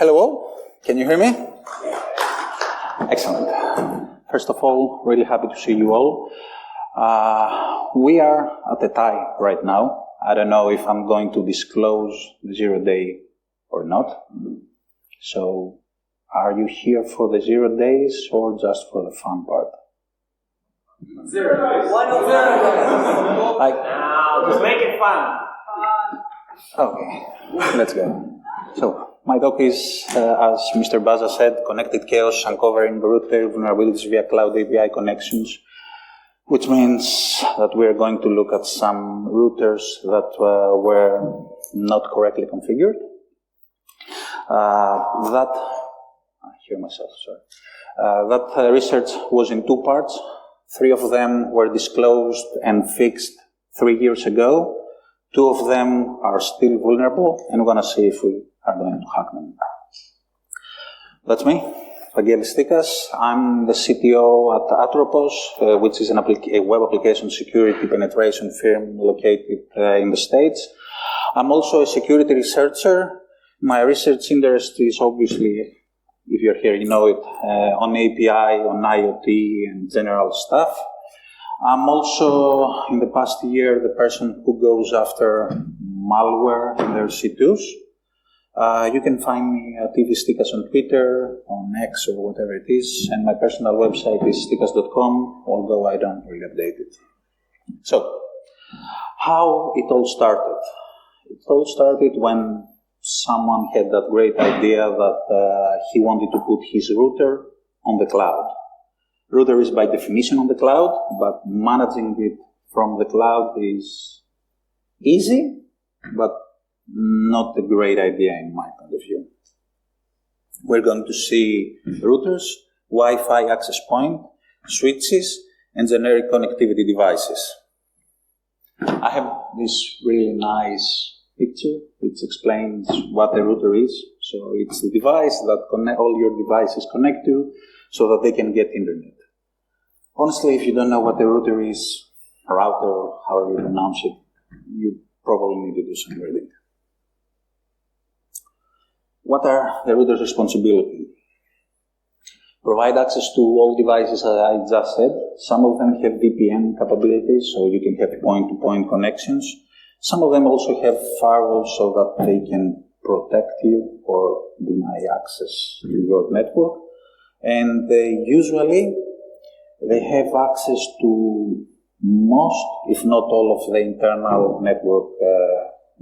Hello all, can you hear me? Excellent. First of all, really happy to see you all. We are at a tie right now. I don't know if I'm going to disclose the 0 day or not. So, are you here for the 0 days or just for the fun part? 0 days. 1 of 0 days. Now, just make it fun. Okay, let's go. So, my talk is, as Mr. Baza said, Connected Chaos, Uncovering Router Vulnerabilities via Cloud API Connections, which means that we're going to look at some routers that were not correctly configured. That research was in 2 parts. 3 of them were disclosed and fixed 3 years ago. 2 of them are still vulnerable, and we're going to see if we are going to hack them. That's me, Vangelis Stykas. I'm the CTO at Atropos, which is a web application security penetration firm located in the States. I'm also a security researcher. My research interest is obviously, if you're here, you know it, on API, on IoT, and general stuff. I'm also, in the past year, the person who goes after malware in their C2s. You can find me at Stykas on Twitter, on X, or whatever it is, and my personal website is stykas.com, although I don't really update it. So, how it all started? It all started when someone had that great idea that he wanted to put his router on the cloud. Router is by definition on the cloud, but managing it from the cloud is easy, but not a great idea in my point of view. We're going to see routers, Wi-Fi access point, switches, and generic connectivity devices. I have this really nice picture which explains what a router is. So it's the device that all your devices connect to so that they can get internet. Honestly, if you don't know what a router is, router, or however you pronounce it, you probably need to do some reading. What are the router's responsibilities? Provide access to all devices, as I just said. Some of them have VPN capabilities, so you can have point-to-point connections. Some of them also have firewalls so that they can protect you or deny access to your network. And usually, they have access to most, if not all, of the internal network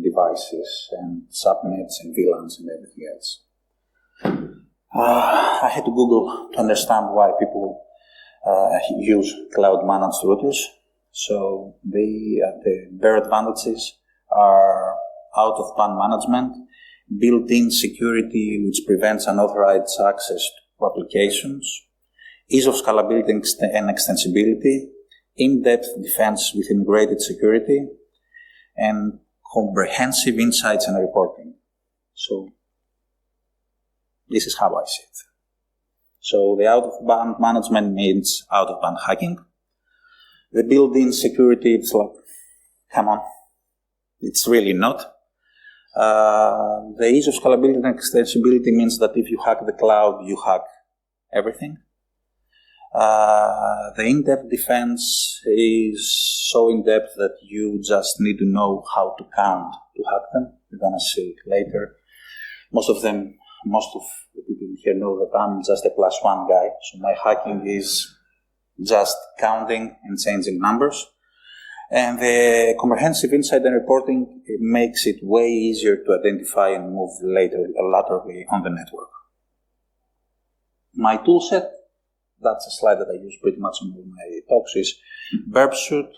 devices and subnets and VLANs and everything else. I had to Google to understand why people use cloud-managed routers. So their advantages are out-of-band management, built-in security which prevents unauthorized access to applications, ease of scalability and extensibility, in-depth defense with integrated security, and comprehensive insights and reporting. So, this is how I see it. So, the out-of-band management means out-of-band hacking. The built-in security, it's like, come on, it's really not. The ease of scalability and extensibility means that if you hack the cloud, you hack everything. The in-depth defense is so in-depth that you just need to know how to count to hack them. You're going to see it later. Most of the people here know that I'm just a +1 guy, so my hacking is just counting and changing numbers. And the comprehensive insight and reporting, it makes it way easier to identify and move laterally on the network. My toolset, that's a slide that I use pretty much in all my talks, is Burpsuit,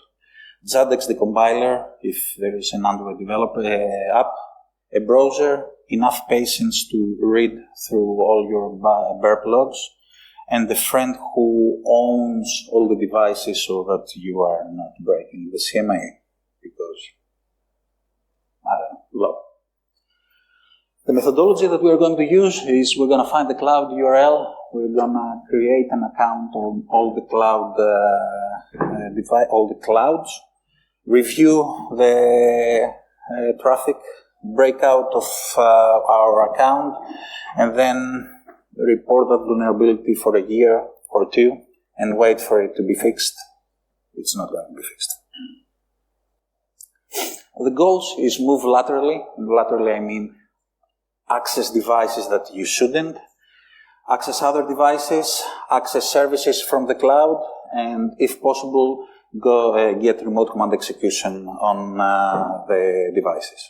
Zadex the compiler, if there is an Android developer app, a browser, enough patience to read through all your burp logs, and the friend who owns all the devices so that you are not breaking the CMA, because, I don't know, law. The methodology that we're going to use is we're going to find the cloud URL, we're going to create an account on all the clouds, review the traffic breakout of our account, and then report that vulnerability for a year or two, and wait for it to be fixed. It's not going to be fixed. The goals is move laterally. Laterally, I mean access devices that you shouldn't, access other devices, access services from the cloud, and if possible, go get remote command execution on the devices.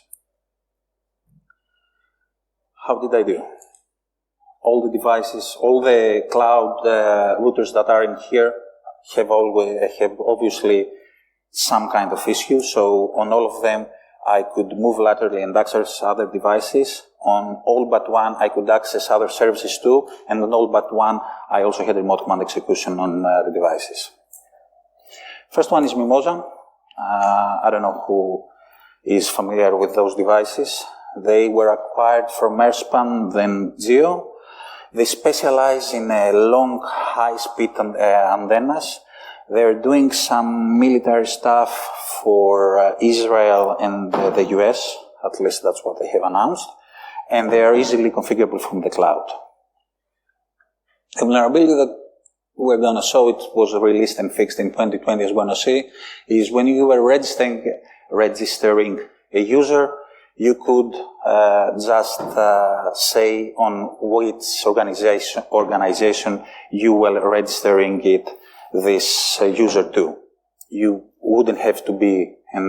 How did I do? All the devices, all the cloud routers that are in here have obviously some kind of issue. So on all of them, I could move laterally and access other devices. On all but one, I could access other services too. And on all but one, I also had remote command execution on the devices. First one is Mimosa. I don't know who is familiar with those devices. They were acquired from Airspan, then Geo. They specialize in long, high-speed antennas. They're doing some military stuff for Israel and the US. At least that's what they have announced. And they are easily configurable from the cloud. The vulnerability that we're going to show, it was released and fixed in 2020, as we're going to see, is when you were registering a user, you could just say on which organization you were registering this user to. You wouldn't have to be a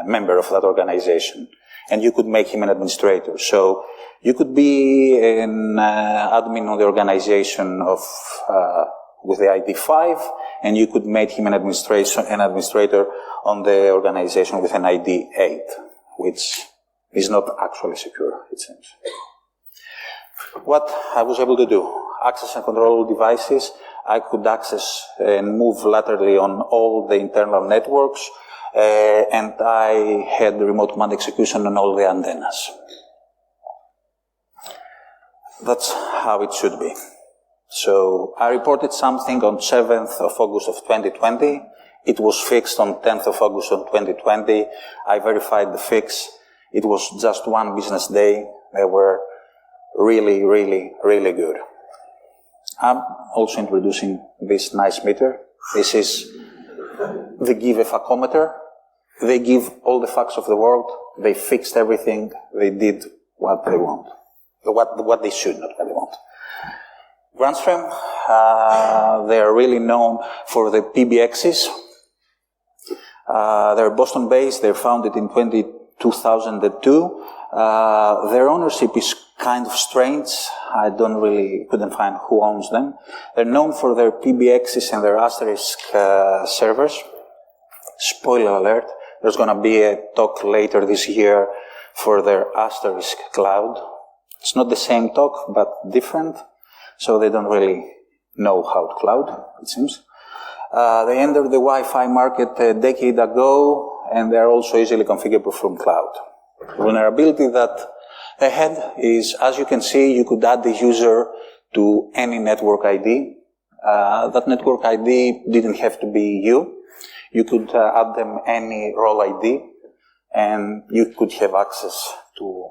member of that organization, and you could make him an administrator. So you could be an admin on the organization of with the ID 5, and you could make him an administrator on the organization with an ID 8, which is not actually secure, it seems. What I was able to do, access and control devices, I could access and move laterally on all the internal networks, and I had remote command execution on all the antennas. That's how it should be. So I reported something on 7th of August of 2020. It was fixed on 10th of August of 2020. I verified the fix. It was just one business day. They were really, really, really good. I'm also introducing this nice meter. This is the Give a Facometer. They give all the facts of the world. They fixed everything. They did what they want. What they should, not what they want. Grandstream, they are really known for the PBXs. They're Boston-based. They're founded in 2002. Their ownership is kind of strange. I couldn't find who owns them. They're known for their PBXs and their asterisk servers. Spoiler alert, there's going to be a talk later this year for their asterisk cloud. It's not the same talk, but different. So they don't really know how to cloud, it seems. They entered the Wi-Fi market a decade ago, and they're also easily configurable from cloud. The vulnerability that they had is, as you can see, you could add the user to any network ID. That network ID didn't have to be you. You could add them any role ID, and you could have access to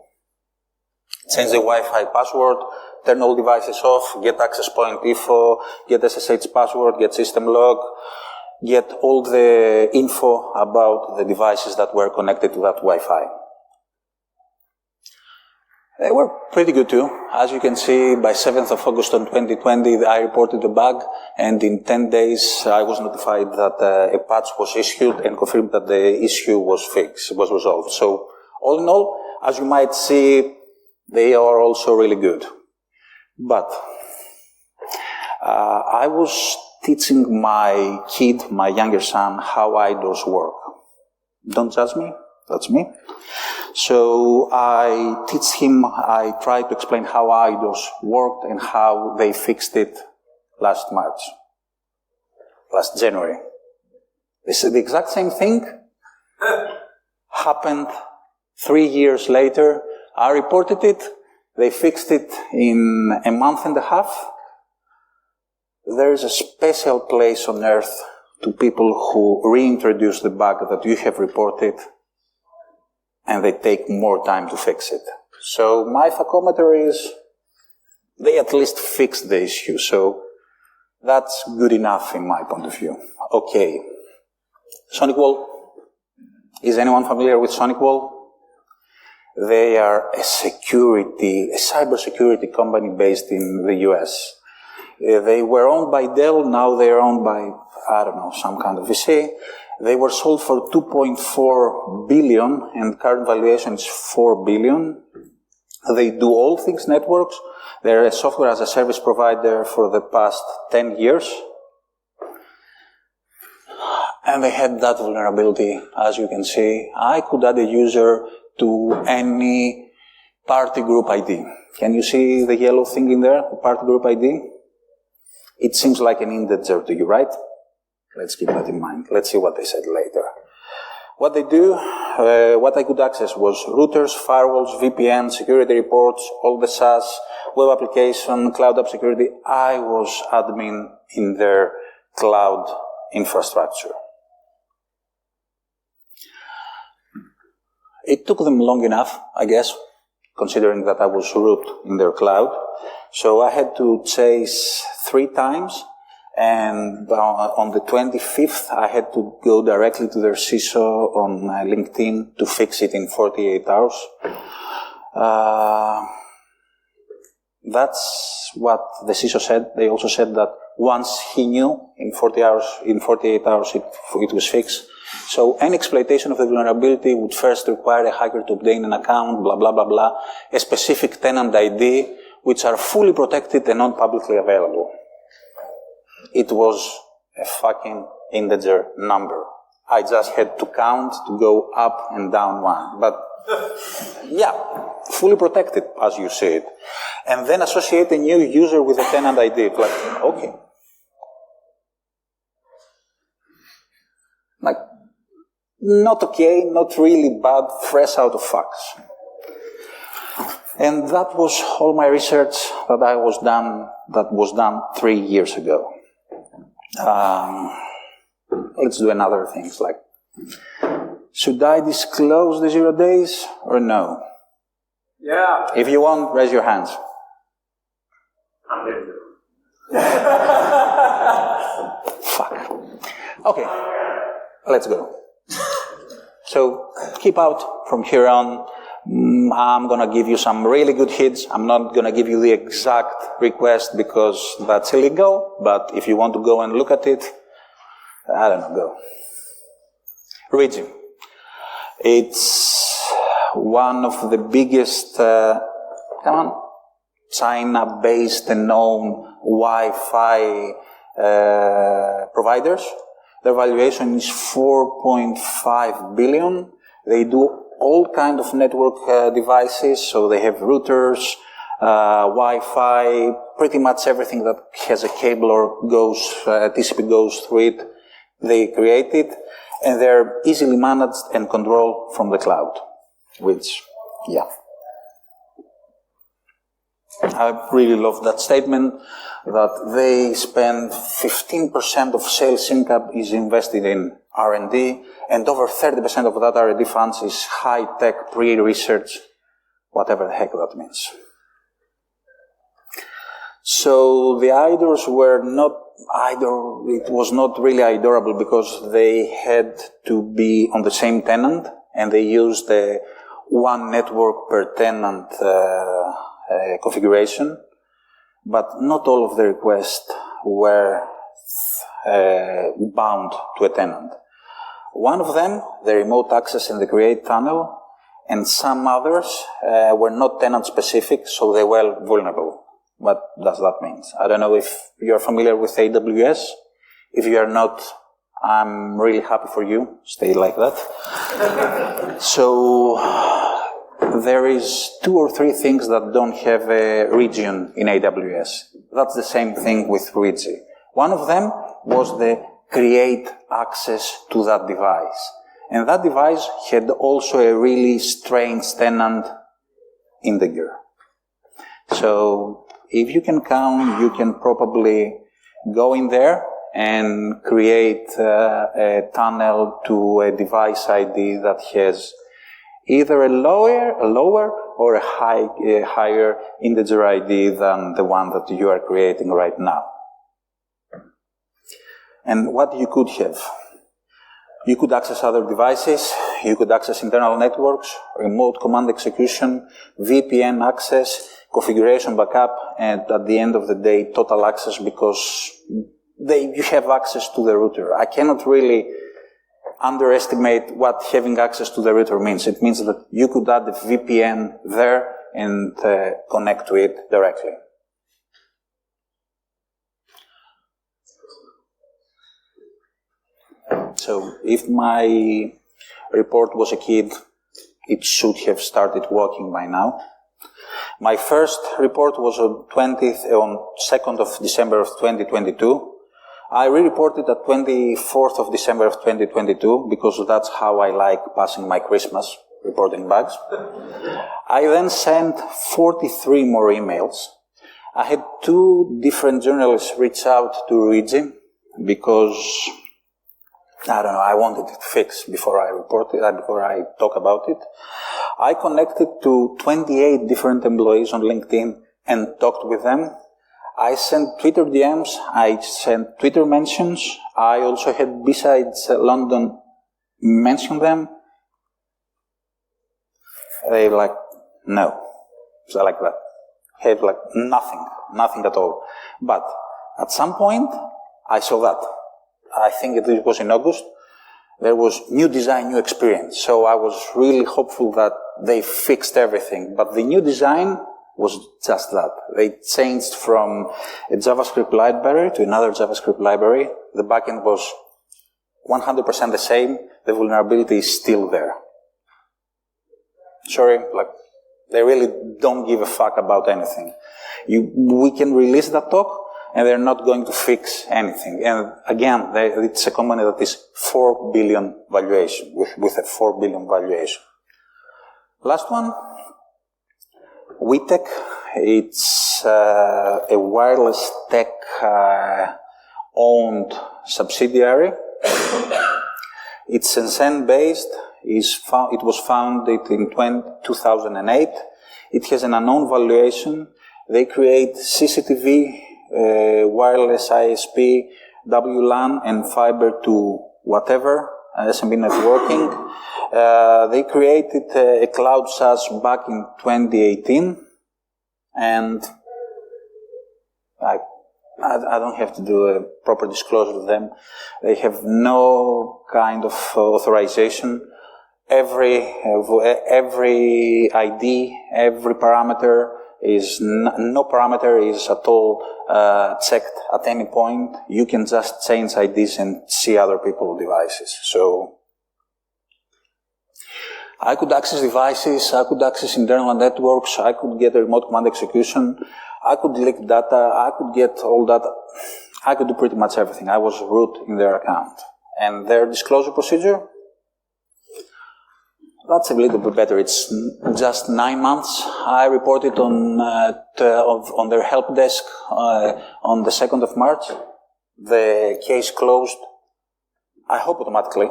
change the Wi-Fi password, turn all devices off, get access point info, get SSH password, get system log, get all the info about the devices that were connected to that Wi-Fi. They were pretty good too. As you can see, by 7th of August on 2020, I reported a bug, and in 10 days, I was notified that a patch was issued and confirmed that the issue was fixed, was resolved. So, all in all, as you might see, they are also really good. But I was teaching my kid, my younger son, how IDOS work. Don't judge me, that's me. So I teach him, I try to explain how IDOS worked and how they fixed it last January. This is the exact same thing. Happened 3 years later. I reported it. They fixed it in a month and a half. There is a special place on earth to people who reintroduce the bug that you have reported and they take more time to fix it. So my facometer is, they at least fixed the issue, so that's good enough in my point of view. Okay. SonicWall. Is anyone familiar with SonicWall? They are a cybersecurity company based in the US. They were owned by Dell, now they are owned by, I don't know, some kind of VC. They were sold for $2.4 billion, and current valuation is $4 billion. They do all things networks. They're a software as a service provider for the past 10 years. And they had that vulnerability, as you can see. I could add a user to any party group ID. Can you see the yellow thing in there, the party group ID? It seems like an integer to you, right? Let's keep that in mind. Let's see what they said later. What they do, what I could access was routers, firewalls, VPN, security reports, all the SaaS, web application, cloud app security. I was admin in their cloud infrastructure. It took them long enough, I guess, considering that I was root in their cloud. So I had to chase 3 times, and on the 25th, I had to go directly to their CISO on LinkedIn to fix it in 48 hours. That's what the CISO said. They also said that once he knew, in 48 hours it was fixed. So any exploitation of the vulnerability would first require a hacker to obtain an account, blah, blah, blah, blah, a specific tenant ID, which are fully protected and not publicly available. It was a fucking integer number. I just had to count to go up and down 1. But, yeah, fully protected, as you see it. And then associate a new user with a tenant ID. Like, okay. Like, not okay, not really bad, fresh out of facts. And that was all my research that was done 3 years ago. Let's do another things like, should I disclose the 0 days or no? Yeah. If you want, raise your hands. I'm going to. Fuck. Okay, let's go. So, keep out from here on. I'm going to give you some really good hits. I'm not going to give you the exact request because that's illegal, but if you want to go and look at it, I don't know, go. Regime. It's one of the biggest, China-based and known Wi-Fi providers. Their valuation is $4.5 billion. They do all kind of network devices, so they have routers, Wi-Fi, pretty much everything that has a cable or TCP goes through it, they create it, and they're easily managed and controlled from the cloud, which, yeah. I really love that statement, that they spend 15% of sales income is invested in R&D, and over 30% of that R&D funds is high-tech pre-research, whatever the heck that means. So the IDORs were not it was not really IDORable because they had to be on the same tenant, and they used the one network per tenant configuration, but not all of the requests were bound to a tenant. One of them, the remote access and the create tunnel, and some others were not tenant specific, so they were vulnerable. What does that mean? I don't know if you're familiar with AWS. If you are not, I'm really happy for you. Stay like that. So there is 2 or 3 things that don't have a region in AWS. That's the same thing with Luigi. One of them was the create access to that device. And that device had also a really strange tenant in the gear. So if you can count, you can probably go in there and create a tunnel to a device ID that has either a lower or a higher integer ID than the one that you are creating right now. And what you could have? You could access other devices, you could access internal networks, remote command execution, VPN access, configuration backup, and at the end of the day, total access because you have access to the router. I cannot really underestimate what having access to the router means. It means that you could add a VPN there and connect to it directly. So if my report was a kid, it should have started working by now. My first report was on 2nd of December of 2022. I re-reported at 24th of December of 2022 because that's how I like passing my Christmas, reporting bugs. I then sent 43 more emails. I had 2 different journalists reach out to Luigi because I don't know, I wanted it fixed before I before I talk about it. I connected to 28 different employees on LinkedIn and talked with them. I sent Twitter DMs, I sent Twitter mentions. I also had besides London mention them. They were like, no. So like that. Have like nothing at all. But at some point, I saw that. I think it was in August, there was new design, new experience. So I was really hopeful that they fixed everything. But the new design was just that. They changed from a JavaScript library to another JavaScript library. The backend was 100% the same. The vulnerability is still there. Sorry, they really don't give a fuck about anything. We can release that talk, and they're not going to fix anything. And again, it's a company that is 4 billion valuation, with a 4 billion valuation. Last one, WeTech. It's a wireless tech owned subsidiary. It's Shenzhen-based. It was founded in 2008. It has an unknown valuation. They create CCTV, wireless ISP, WLAN, and fiber to whatever, SMB networking. They created a cloud SaaS back in 2018, and I don't have to do a proper disclosure to them. They have no kind of authorization. Every ID, every parameter is no parameter is at all checked at any point. You can just change IDs and see other people's devices. So I could access devices, I could access internal networks, I could get a remote command execution, I could leak data, I could get all that. I could do pretty much everything. I was root in their account. And their disclosure procedure, that's a little bit better. It's just 9 months. I reported on their help desk on the 2nd of March. The case closed, I hope automatically,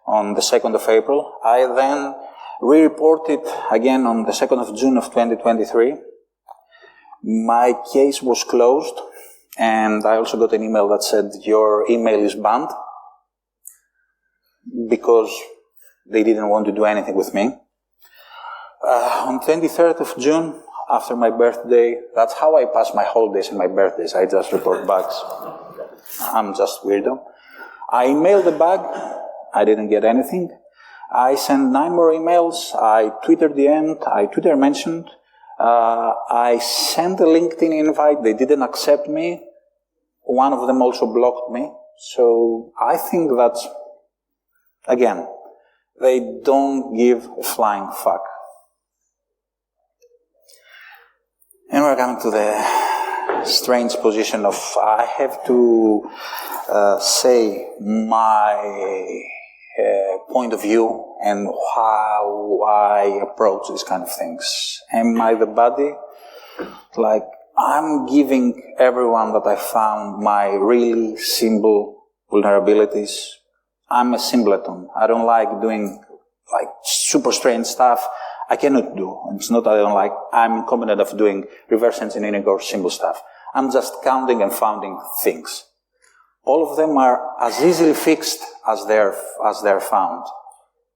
on the 2nd of April. I then re-reported again on the 2nd of June of 2023. My case was closed, and I also got an email that said, your email is banned, because they didn't want to do anything with me. On 23rd of June, after my birthday, that's how I pass my holidays and my birthdays. I just report bugs. I'm just weirdo. I mailed the bug. I didn't get anything. I sent 9 more emails. I Twitter DM'd. I Twitter mentioned. I sent a LinkedIn invite. They didn't accept me. One of them also blocked me. So I think that's, again, they don't give a flying fuck. And we're coming to the strange position of I have to say my point of view and how I approach these kind of things. Am I the buddy? Like, I'm giving everyone that I found my really simple vulnerabilities. I'm a simpleton. I don't like doing super strange stuff, I cannot do. It's not that I don't like, I'm incompetent of doing reverse engineering or simple stuff. I'm just counting and founding things. All of them are as easily fixed as they're found.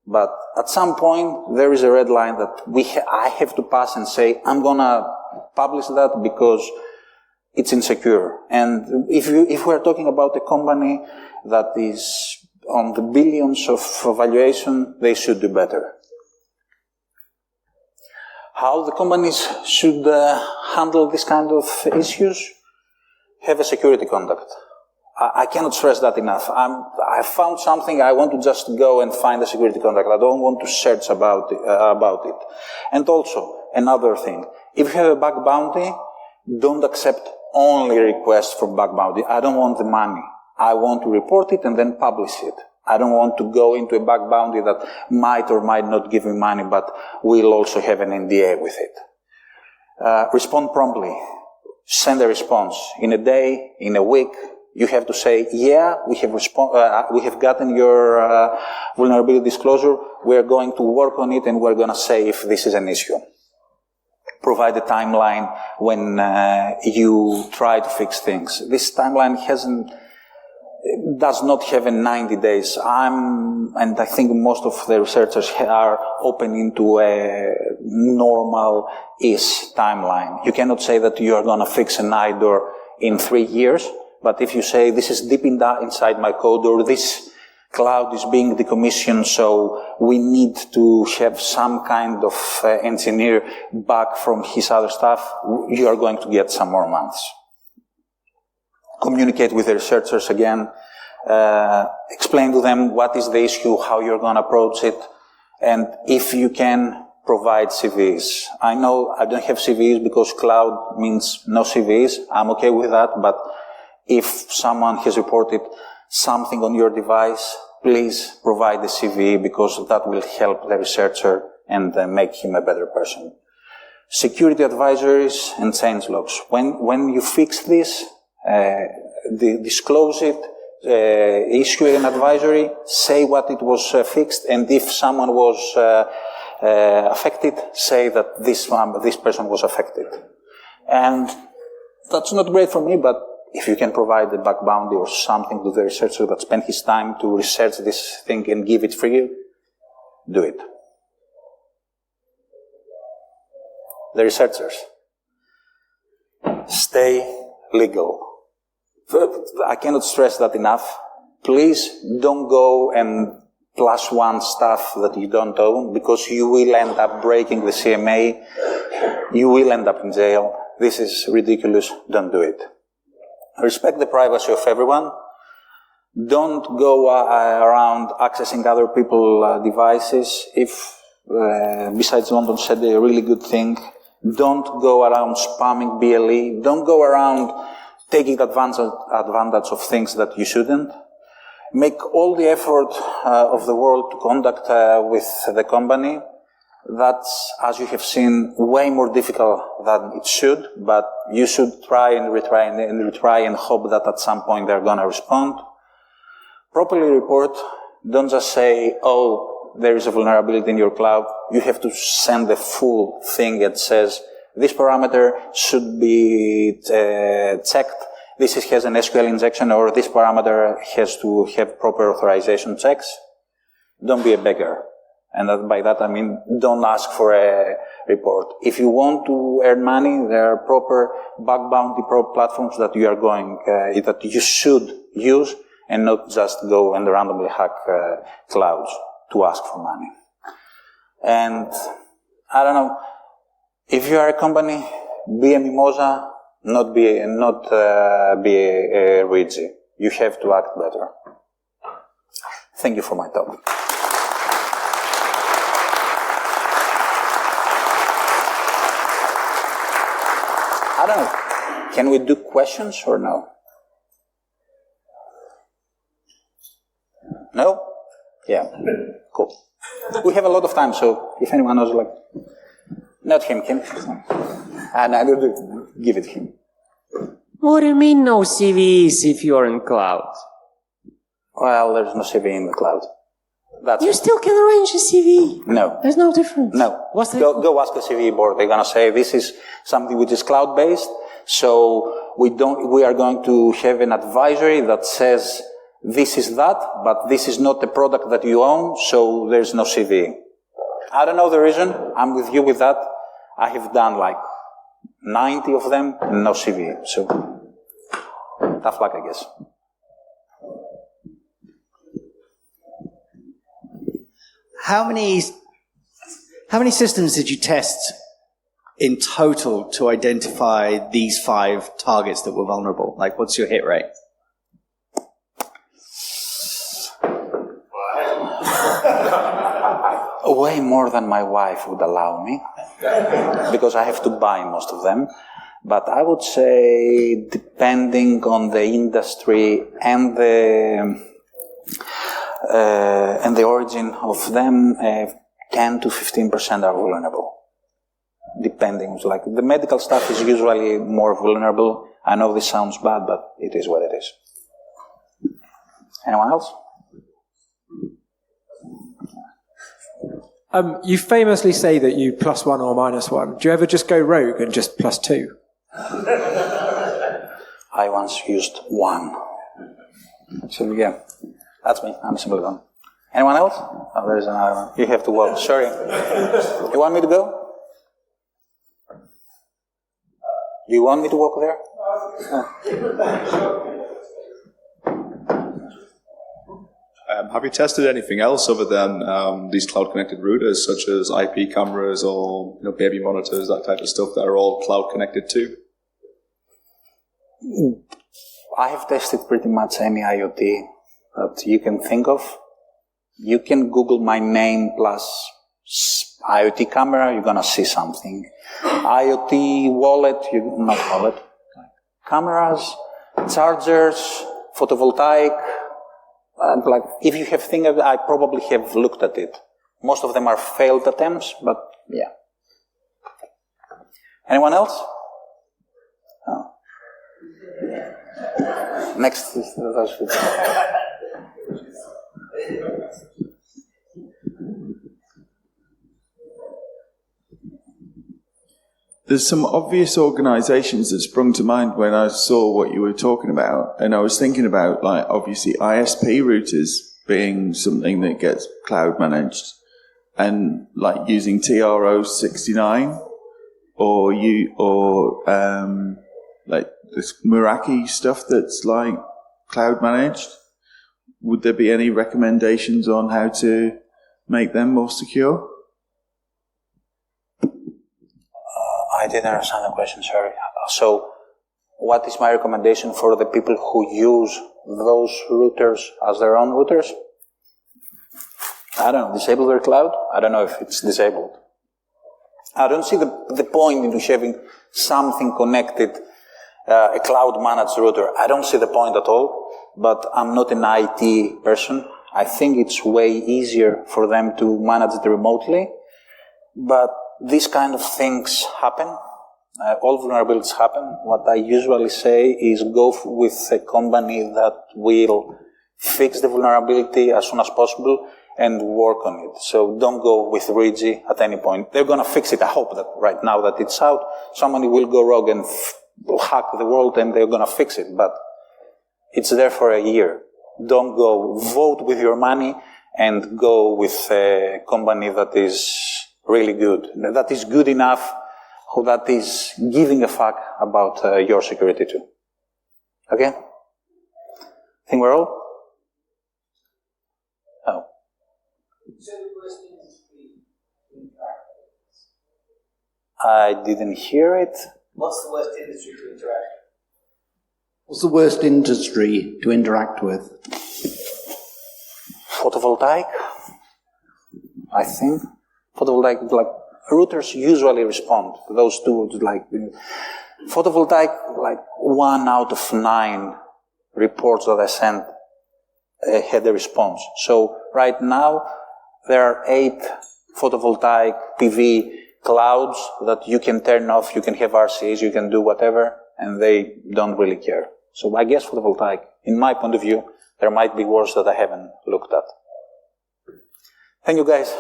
But at some point, there is a red line that I have to pass and say, I'm gonna publish that because it's insecure. And if we're talking about a company that is on the billions of valuation, they should do better. How the companies should handle this kind of issues? Have a security conduct. I cannot stress that enough. I found something, I want to just go and find a security conduct. I don't want to search about it. And also, another thing, if you have a bug bounty, don't accept only requests for bug bounty. I don't want the money. I want to report it and then publish it. I don't want to go into a bug bounty that might or might not give me money, but will also have an NDA with it. Respond promptly. Send a response. In a day, in a week, you have to say, yeah, we have gotten your vulnerability disclosure. We are going to work on it and we're going to say if this is an issue. Provide a timeline when you try to fix things. This timeline does not have a 90 days. And I think most of the researchers are open into a normal-ish timeline. You cannot say that you are going to fix an IDOR in 3 years, but if you say this is deep inside my code, or this cloud is being decommissioned, so we need to have some kind of engineer back from his other stuff, you are going to get some more months. Communicate with the researchers again, explain to them what is the issue, how you're going to approach it, and if you can, provide CVs. I know I don't have CVs because cloud means no CVs. I'm okay with that, but if someone has reported something on your device, please provide the CV because that will help the researcher and make him a better person. Security advisories and change logs. When you fix this, disclose it, issue an advisory, say what it was fixed, and if someone was affected, say that this person was affected. And that's not great for me, but if you can provide a bug bounty or something to the researcher that spent his time to research this thing and give it free, do it. The researchers. Stay legal. I cannot stress that enough. Please don't go and +1 stuff that you don't own, because you will end up breaking the CMA. You will end up in jail. This is ridiculous. Don't do it. Respect the privacy of everyone. Don't go around accessing other people's devices. If, besides London said a really good thing, don't go around spamming BLE. Don't go around taking advantage of things that you shouldn't. Make all the effort of the world to contact with the company. That's, as you have seen, way more difficult than it should, but you should try and retry and hope that at some point they're going to respond. Properly report. Don't just say, oh, there is a vulnerability in your cloud. You have to send the full thing that says, this parameter should be checked. This has an SQL injection, or this parameter has to have proper authorization checks. Don't be a beggar. And by that I mean, don't ask for a report. If you want to earn money, there are proper bug bounty platforms that you are that you should use, and not just go and randomly hack clouds to ask for money. And I don't know, if you are a company, be a mimosa, not be a Luigi. You have to act better. Thank you for my talk. I don't know. Can we do questions or no? No? Yeah. Cool. We have a lot of time, so if anyone knows, not him, Kim. And I will give it him. What do you mean no CVs if you're in cloud? Well, there's no CV in the cloud. That's You it. still can arrange a CV. No. There's no difference. No. What's the Go ask a CV board. They're going to say this is something which is cloud-based. So we are going to have an advisory that says this is that, but this is not a product that you own, so there's no CV. I don't know the reason. I'm with you with that. I have done like 90 of them, and no CV. So tough luck, I guess. How many systems did you test in total to identify these 5 targets that were vulnerable? Like, what's your hit rate? Way more than my wife would allow me, because I have to buy most of them. But I would say, depending on the industry and the origin of them, 10 to 15% are vulnerable. Depending, like the medical stuff is usually more vulnerable. I know this sounds bad, but it is what it is. Anyone else? You famously say that you +1 or -1. Do you ever just go rogue and just +2? I once used 1. So yeah, that's me. I'm a simple one. Anyone else? Oh, there's another one. You have to walk. Sorry. You want me to go? You want me to walk there? Have you tested anything else other than these cloud-connected routers, such as IP cameras or baby monitors, that type of stuff that are all cloud-connected too? I have tested pretty much any IoT that you can think of. You can Google my name plus IoT camera, you're going to see something. IoT wallet, not wallet, cameras, chargers, photovoltaic. Like, if you have things, I probably have looked at it. Most of them are failed attempts, but yeah. Anyone else? Oh. Next is There's some obvious organizations that sprung to mind when I saw what you were talking about, and I was thinking about, like, obviously ISP routers being something that gets cloud managed, and like using TRO69 or like this Meraki stuff that's like cloud managed. Would there be any recommendations on how to make them more secure? I didn't understand the question, sorry. So, what is my recommendation for the people who use those routers as their own routers? I don't know, disable their cloud? I don't know if it's disabled. I don't see the point in having something connected, a cloud-managed router. I don't see the point at all, but I'm not an IT person. I think it's way easier for them to manage it remotely, but these kind of things happen. All vulnerabilities happen. What I usually say is go with a company that will fix the vulnerability as soon as possible and work on it. So don't go with Rigi at any point. They're going to fix it. I hope that right now that it's out, somebody will go rogue and hack the world and they're going to fix it. But it's there for a year. Don't go vote with your money and go with a company that is really good, that is good enough, that is giving a fuck about your security too. Okay? Think we're all? Oh. I didn't hear it. What's the worst industry to interact with? What's the worst industry to interact with? Photovoltaic, I think. Photovoltaic, like, routers usually respond. Those two, like, photovoltaic, like 1 out of 9 reports that I sent had a response. So right now, there are 8 photovoltaic PV clouds that you can turn off, you can have RCAs, you can do whatever, and they don't really care. So I guess photovoltaic, in my point of view, there might be worse that I haven't looked at. Thank you, guys.